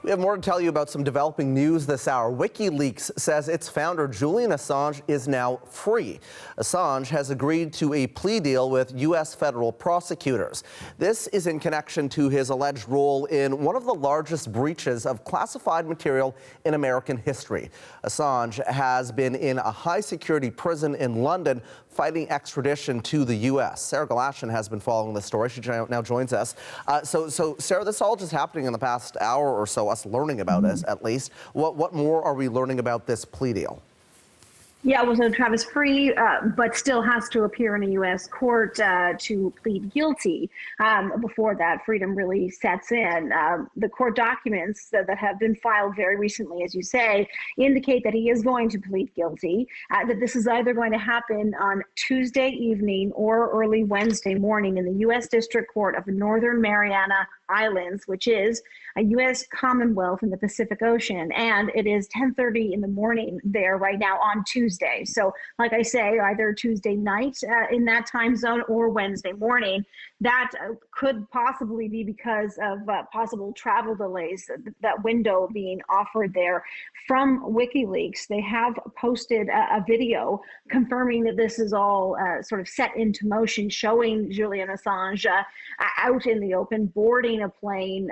We have more to tell you about some developing news this hour. WikiLeaks says its founder, Julian Assange, is now free. Assange has agreed to a plea deal with U.S. federal prosecutors. This is in connection to his alleged role in one of the largest breaches of classified material in American history. Assange has been in a high-security prison in London fighting extradition to the U.S. Sarah Galashan has been following this story. She now joins us. So Sarah, this all just happening in the past hour or so, us learning about it at least. What more are we learning about this plea deal? Yeah, well, so Travis free, but still has to appear in a U.S. court to plead guilty before that freedom really sets in. The court documents that have been filed very recently, as you say, indicate that he is going to plead guilty, that this is either going to happen on Tuesday evening or early Wednesday morning in the U.S. District Court of the Northern Mariana Islands, which is a U.S. Commonwealth in the Pacific Ocean, and it is 10:30 in the morning there right now on Tuesday. So, like I say, either Tuesday night in that time zone or Wednesday morning. That could possibly be because of possible travel delays, that window being offered there from WikiLeaks. They have posted a video confirming that this is all sort of set into motion, showing Julian Assange out in the open, boarding a plane,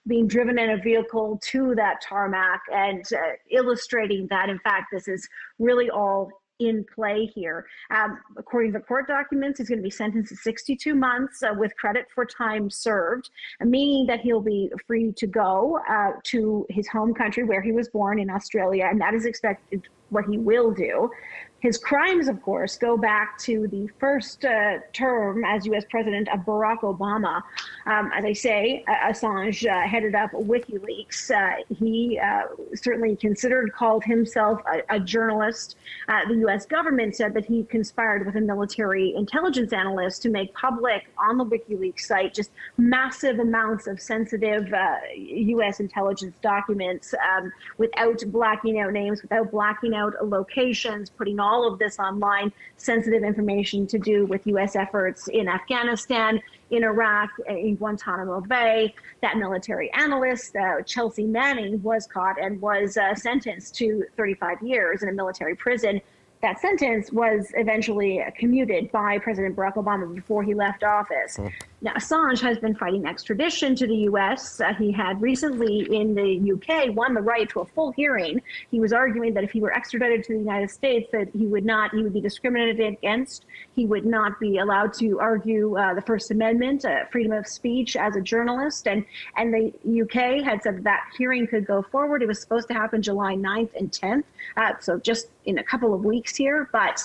being driven in a vehicle to that tarmac, and illustrating that, in fact, this is really all in play here. According to the court documents, he's going to be sentenced to 62 months with credit for time served, meaning that he'll be free to go to his home country where he was born in Australia, and that is expected what he will do. His crimes, of course, go back to the first term as U.S. President of Barack Obama. As I say, Assange headed up WikiLeaks. He certainly called himself a journalist. The U.S. government said that he conspired with a military intelligence analyst to make public on the WikiLeaks site just massive amounts of sensitive U.S. intelligence documents without blacking out names, without blacking out locations, putting all of this online, sensitive information to do with U.S. efforts in Afghanistan, in Iraq, in Guantanamo Bay. That military analyst, Chelsea Manning, was caught and was sentenced to 35 years in a military prison. That sentence was eventually commuted by President Barack Obama before he left office. Now, Assange has been fighting extradition to the U.S. He had recently in the U.K. won the right to a full hearing. He was arguing that if he were extradited to the United States, that he would be discriminated against. He would not be allowed to argue the First Amendment, freedom of speech as a journalist. And the U.K. had said that hearing could go forward. It was supposed to happen July 9th and 10th, so just in a couple of weeks here. But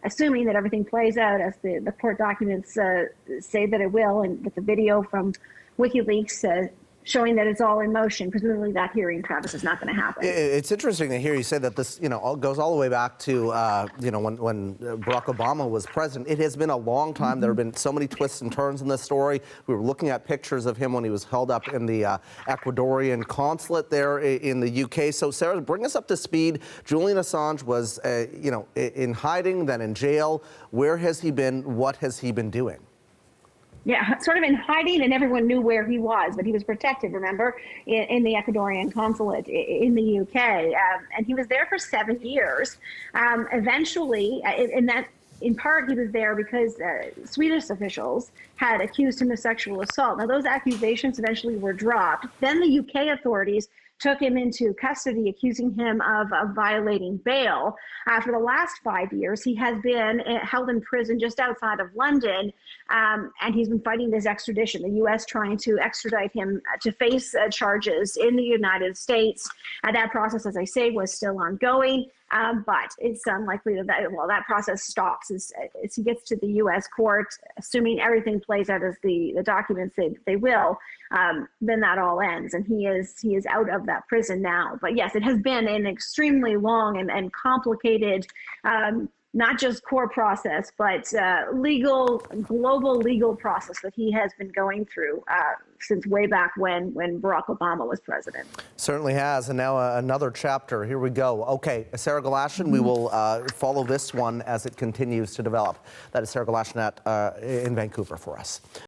assuming that everything plays out as the court documents say that it will, and with the video from WikiLeaks showing that it's all in motion, presumably that hearing, Travis, is not going to happen. It's interesting to hear you say that this, goes all the way back to, when Barack Obama was president. It has been a long time. There have been so many twists and turns in this story. We were looking at pictures of him when he was held up in the Ecuadorian consulate there in the UK. So, Sarah, bring us up to speed. Julian Assange was, in hiding, then in jail. Where has he been? What has he been doing? Yeah, sort of in hiding, and everyone knew where he was, but he was protected, remember, in the Ecuadorian consulate in the UK. And he was there for 7 years. Eventually, in part, he was there because Swedish officials had accused him of sexual assault. Now, those accusations eventually were dropped. Then the UK authorities took him into custody, accusing him of violating bail. For the last 5 years, he has been held in prison just outside of London, and he's been fighting this extradition, the U.S. trying to extradite him to face charges in the United States. That process, as I say, was still ongoing, but it's unlikely that process stops as he gets to the U.S. court, assuming everything plays out as the documents say they will. Then that all ends, and he is out of that prison now. But yes, it has been an extremely long and complicated, not just court process, but global legal process that he has been going through since way back when Barack Obama was president. Certainly has, and now another chapter. Here we go. Okay, Sarah Galashan, we will follow this one as it continues to develop. That is Sarah Galashan in Vancouver for us.